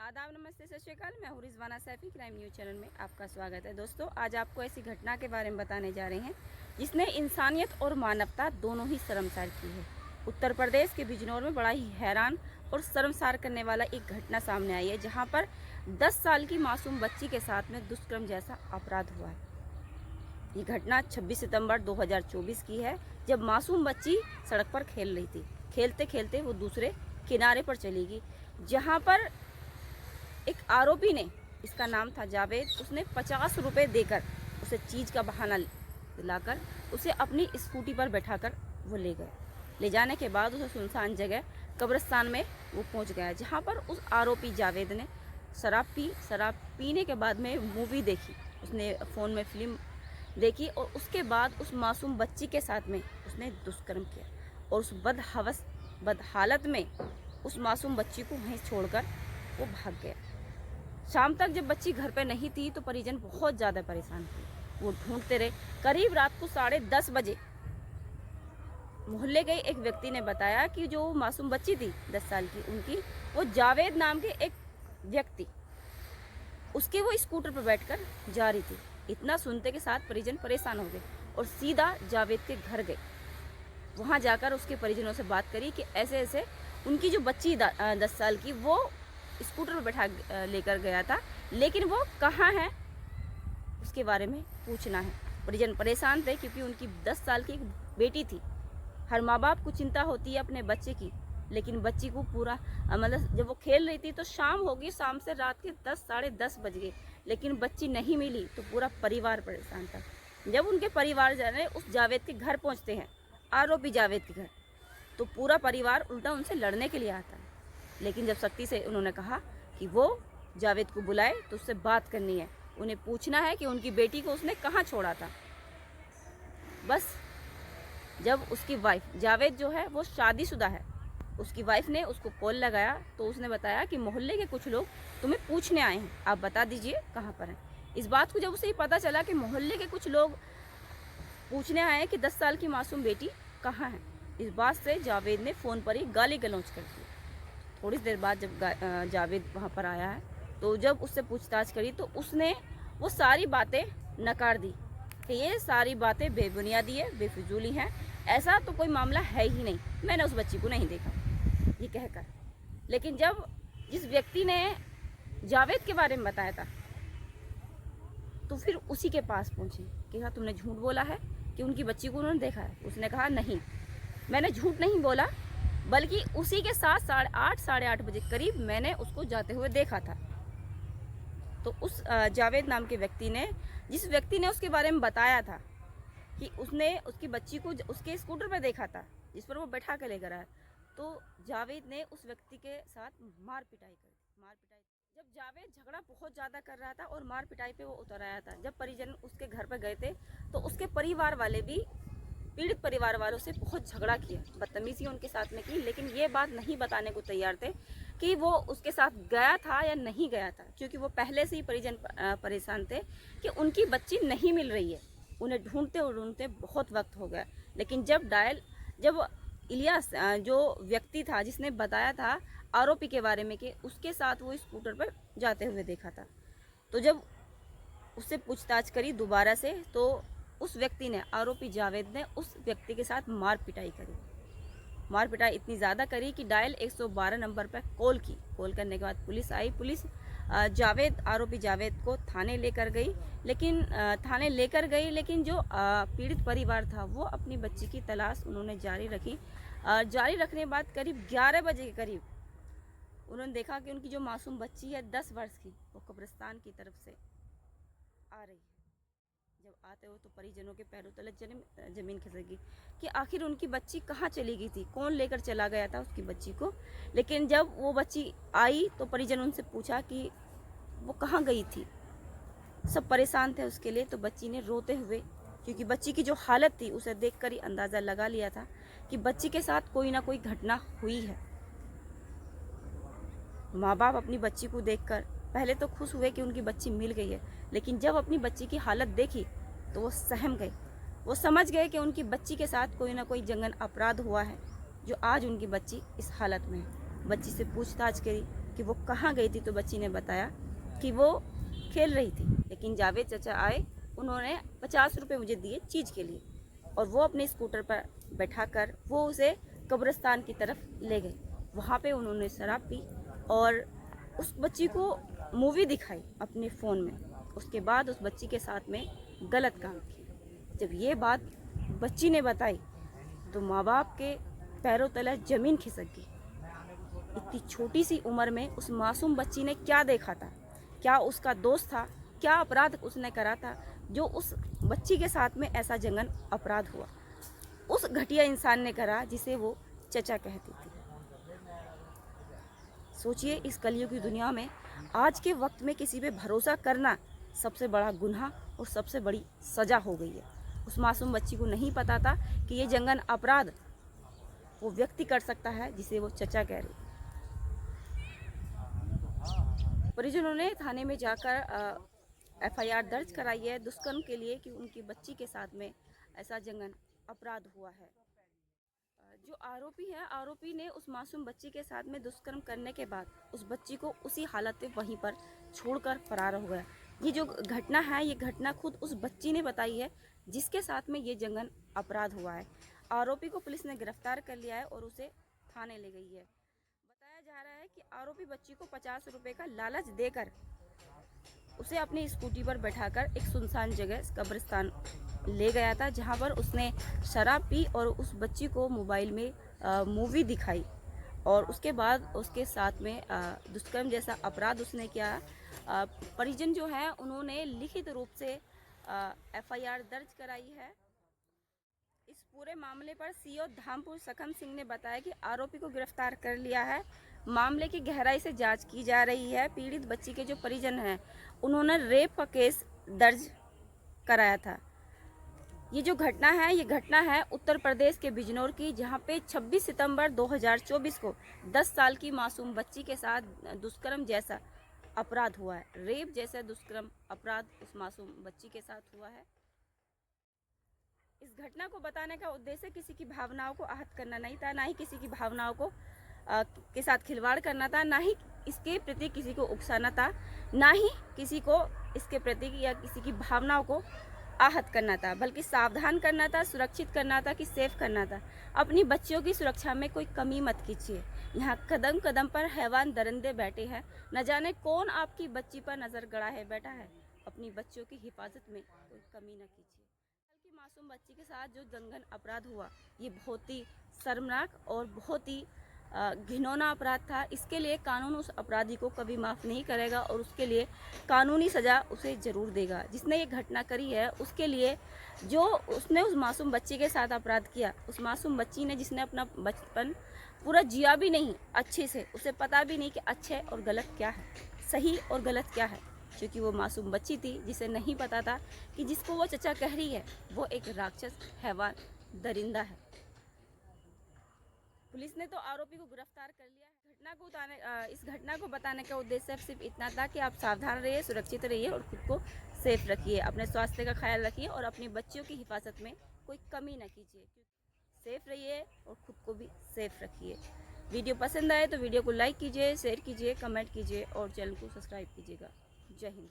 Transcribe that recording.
आदाब, नमस्ते, सत श्री अकाल। मैं हूँ Rizwana Saifi. Crime news channel में आपका स्वागत है। दोस्तों, आज आपको ऐसी घटना के बारे में बताने जा रहे हैं जिसने इंसानियत और मानवता दोनों ही शर्मसार की है। उत्तर प्रदेश के बिजनौर में बड़ा ही हैरान और शर्मसार करने वाला एक घटना सामने आई है, जहाँ पर 10 साल की मासूम बच्ची के साथ में दुष्कर्म जैसा अपराध हुआ है। ये घटना 26 सितंबर 2024 की है, जब मासूम बच्ची सड़क पर खेल रही थी। खेलते खेलते वो दूसरे किनारे पर चली गई, जहाँ पर एक आरोपी ने, इसका नाम था जावेद, उसने 50 रुपये देकर उसे चीज़ का बहाना दिलाकर उसे अपनी स्कूटी पर बैठाकर वो ले गए। ले जाने के बाद उसे सुनसान जगह कब्रिस्तान में वो पहुंच गया, जहां पर उस आरोपी जावेद ने शराब पीने के बाद में मूवी देखी, उसने फ़ोन में फिल्म देखी और उसके बाद उस मासूम बच्ची के साथ में उसने दुष्कर्म किया और उस बदहालत में उस मासूम बच्ची को वहीं छोड़कर वो भाग गया। शाम तक जब बच्ची घर पे नहीं थी तो परिजन बहुत ज़्यादा परेशान थे। वो ढूंढते रहे। करीब रात को 10:30 बजे मोहल्ले के एक व्यक्ति ने बताया कि जो मासूम बच्ची थी 10 साल की, उनकी वो जावेद नाम के एक व्यक्ति उसके वो स्कूटर पर बैठकर जा रही थी। इतना सुनते के साथ परिजन परेशान हो गए और सीधा जावेद के घर गए। वहाँ जाकर उसके परिजनों से बात करी कि ऐसे ऐसे उनकी जो बच्ची 10 साल की वो स्कूटर पर बैठा लेकर गया था, लेकिन वो कहाँ है उसके बारे में पूछना है। परिजन परेशान थे क्योंकि उनकी 10 साल की एक बेटी थी। हर माँ बाप को चिंता होती है अपने बच्चे की, लेकिन बच्ची को पूरा मतलब जब वो खेल रही थी तो शाम हो गई, शाम से रात के 10 साढ़े 10 बज गए, लेकिन बच्ची नहीं मिली तो पूरा परिवार परेशान था। जब उनके परिवार जाने उस जावेद के घर पहुँचते हैं, आरोपी जावेद के घर, तो पूरा परिवार उल्टा उनसे लड़ने के लिए आता है। लेकिन जब सख्ती से उन्होंने कहा कि वो जावेद को बुलाए तो उससे बात करनी है, उन्हें पूछना है कि उनकी बेटी को उसने कहाँ छोड़ा था। बस जब उसकी वाइफ, जावेद जो है वो शादीशुदा है, उसकी वाइफ ने उसको कॉल लगाया तो उसने बताया कि मोहल्ले के कुछ लोग तुम्हें पूछने आए हैं, आप बता दीजिए कहाँ पर हैं। इस बात को जब उसे पता चला कि मोहल्ले के कुछ लोग पूछने आए हैं कि 10 साल की मासूम बेटी कहाँ है, इस बात से जावेद ने फ़ोन पर ही गाली गलौज कर दी। थोड़ी देर बाद जब जावेद वहाँ पर आया है तो जब उससे पूछताछ करी तो उसने वो सारी बातें नकार दी कि ये सारी बातें बेबुनियादी है, बेफिजूली हैं, ऐसा तो कोई मामला है ही नहीं, मैंने उस बच्ची को नहीं देखा, ये कहकर। लेकिन जब जिस व्यक्ति ने जावेद के बारे में बताया था तो फिर उसी के पास पहुँची कि हाँ, तुमने झूठ बोला है कि उनकी बच्ची को उन्होंने देखा है। उसने कहा नहीं, मैंने झूठ नहीं बोला, बल्कि उसी के साथ 8:30 साढ़े 8 बजे करीब मैंने उसको जाते हुए देखा था। तो उस जावेद नाम के व्यक्ति ने, जिस व्यक्ति ने उसके बारे में बताया था कि उसने उसकी बच्ची को उसके स्कूटर पर देखा था जिस पर वो बैठा के लेकर आया, तो जावेद ने उस व्यक्ति के साथ मार पिटाई कर दी। जब जावेद झगड़ा बहुत ज़्यादा कर रहा था और मार पिटाई पे वो उतर आया था, जब परिजन उसके घर पर गए थे तो उसके परिवार वाले भी पीड़ित परिवार वालों से बहुत झगड़ा किया, बदतमीजी उनके साथ में की, लेकिन ये बात नहीं बताने को तैयार थे कि वो उसके साथ गया था या नहीं गया था, क्योंकि वो पहले से ही परिजन परेशान थे कि उनकी बच्ची नहीं मिल रही है। उन्हें ढूंढते और ढूंढते बहुत वक्त हो गया। लेकिन जब इलियास जो व्यक्ति था जिसने बताया था आरोपी के बारे में कि उसके साथ वो स्कूटर पर जाते हुए देखा था, तो जब उससे पूछताछ करी दोबारा से तो उस व्यक्ति ने, आरोपी जावेद ने उस व्यक्ति के साथ मार पिटाई करी। मार पिटाई इतनी ज़्यादा करी कि डायल 112 नंबर पर कॉल की। कॉल करने के बाद पुलिस आई। पुलिस आरोपी जावेद को थाने लेकर गई, लेकिन जो पीड़ित परिवार था वो अपनी बच्ची की तलाश उन्होंने जारी रखी। जारी रखने के बाद करीब 11 बजे के करीब उन्होंने देखा कि उनकी जो मासूम बच्ची है 10 वर्ष की, वो कब्रिस्तान की तरफ से आ रही है। जब आते हो तो परिजनों के पैरों तले जमीन खिसकी कि आखिर उनकी बच्ची कहाँ चली गई थी, कौन लेकर चला गया था उसकी बच्ची को। लेकिन जब वो बच्ची आई तो परिजन उनसे पूछा कि वो कहाँ गई थी। सब परेशान थे उसके लिए। तो बच्ची ने रोते हुए, क्योंकि बच्ची की जो हालत थी उसे देखकर ही अंदाज़ा लगा लिया था कि बच्ची के साथ कोई ना कोई घटना हुई है। माँ बाप अपनी बच्ची को देखकर पहले तो खुश हुए कि उनकी बच्ची मिल गई है, लेकिन जब अपनी बच्ची की हालत देखी तो वो सहम गए। वो समझ गए कि उनकी बच्ची के साथ कोई ना कोई जघन्य अपराध हुआ है, जो आज उनकी बच्ची इस हालत में है। बच्ची से पूछताछ करी कि वो कहाँ गई थी, तो बच्ची ने बताया कि वो खेल रही थी, लेकिन जावेद चचा आए, उन्होंने 50 रुपये मुझे दिए चीज़ के लिए, और वो अपने स्कूटर पर बैठाकर वो उसे कब्रिस्तान की तरफ ले गए। वहाँ पे उन्होंने शराब पी और उस बच्ची को मूवी दिखाई अपने फ़ोन में। उसके बाद उस बच्ची के साथ में गलत काम किया। जब ये बात बच्ची ने बताई तो माँ बाप के पैरों तले ज़मीन खिसक गई। इतनी छोटी सी उम्र में उस मासूम बच्ची ने क्या देखा था, क्या उसका दोस्त था, क्या अपराध उसने करा था जो उस बच्ची के साथ में ऐसा जघन्य अपराध हुआ, उस घटिया इंसान ने करा जिसे वो चचा कहती थी। सोचिए, इस कलयुग की दुनिया में आज के वक्त में किसी पे भरोसा करना सबसे बड़ा गुनाह और सबसे बड़ी सज़ा हो गई है। उस मासूम बच्ची को नहीं पता था कि ये जघन्य अपराध वो व्यक्ति कर सकता है जिसे वो चचा कह रही। परिजनों ने थाने में जाकर FIR दर्ज कराई है दुष्कर्म के लिए कि उनकी बच्ची के साथ में ऐसा जघन्य अपराध हुआ है। जो आरोपी है, आरोपी ने उस मासूम बच्ची के साथ में दुष्कर्म करने के बाद उस बच्ची को उसी हालत में वहीं पर छोड़कर फरार हो गया। ये जो घटना है, ये घटना खुद उस बच्ची ने बताई है जिसके साथ में ये जघन्य अपराध हुआ है। आरोपी को पुलिस ने गिरफ्तार कर लिया है और उसे थाने ले गई है। बताया जा रहा है कि आरोपी बच्ची को 50 रुपये का लालच देकर उसे अपनी स्कूटी पर बैठाकर एक सुनसान जगह कब्रिस्तान ले गया था, जहां पर उसने शराब पी और उस बच्ची को मोबाइल में मूवी दिखाई, और उसके बाद उसके साथ में दुष्कर्म जैसा अपराध उसने किया। परिजन जो है उन्होंने लिखित रूप से FIR दर्ज कराई है। इस पूरे मामले पर CO धामपुर सकम सिंह ने बताया कि आरोपी को गिरफ्तार कर लिया है। मामले की गहराई से जांच की जा रही है। पीड़ित बच्ची के जो परिजन हैं उन्होंने रेप का केस दर्ज कराया था। ये जो घटना है, ये घटना है उत्तर प्रदेश के बिजनौर की, जहां पे 26 सितंबर 2024 को 10 साल की मासूम बच्ची के साथ दुष्कर्म जैसा अपराध हुआ है। रेप जैसा दुष्कर्म अपराध उस मासूम बच्ची के साथ हुआ है। इस घटना को बताने का उद्देश्य किसी की भावनाओं को आहत करना नहीं था, ना ही किसी की भावनाओं को के साथ खिलवाड़ करना था, ना ही इसके प्रति किसी को उकसाना था, ना ही किसी को इसके प्रति या किसी की भावनाओं को आहत करना था, बल्कि सावधान करना था, सुरक्षित करना था, कि सेफ करना था। अपनी बच्चियों की सुरक्षा में कोई कमी मत कीजिए। यहाँ कदम कदम पर हैवान दरिंदे बैठे हैं, न जाने कौन आपकी बच्ची पर नज़र गड़ाए बैठा है। अपनी बच्चियों की हिफाजत में कोई कमी न कीजिए। कल की मासूम बच्ची के साथ जो जघन्य अपराध हुआ, ये बहुत ही शर्मनाक और बहुत ही घिनौना अपराध था। इसके लिए कानून उस अपराधी को कभी माफ़ नहीं करेगा और उसके लिए कानूनी सज़ा उसे ज़रूर देगा। जिसने ये घटना करी है उसके लिए, जो उसने उस मासूम बच्ची के साथ अपराध किया, उस मासूम बच्ची ने जिसने अपना बचपन पूरा जिया भी नहीं अच्छे से, उसे पता भी नहीं कि अच्छे और गलत क्या है, सही और गलत क्या है, क्योंकि वो मासूम बच्ची थी जिसे नहीं पता था कि जिसको वो चचा कह रही है वो एक राक्षस, हैवान, दरिंदा है। पुलिस ने तो आरोपी को गिरफ्तार कर लिया है। इस घटना को बताने का उद्देश्य सिर्फ इतना था कि आप सावधान रहिए, सुरक्षित रहिए और खुद को सेफ रखिए, अपने स्वास्थ्य का ख्याल रखिए और अपनी बच्चियों की हिफाजत में कोई कमी न कीजिए। सेफ रहिए और खुद को भी सेफ रखिए। वीडियो पसंद आए तो वीडियो को लाइक कीजिए, शेयर कीजिए, कमेंट कीजिए और चैनल को सब्सक्राइब कीजिएगा। जय हिंद।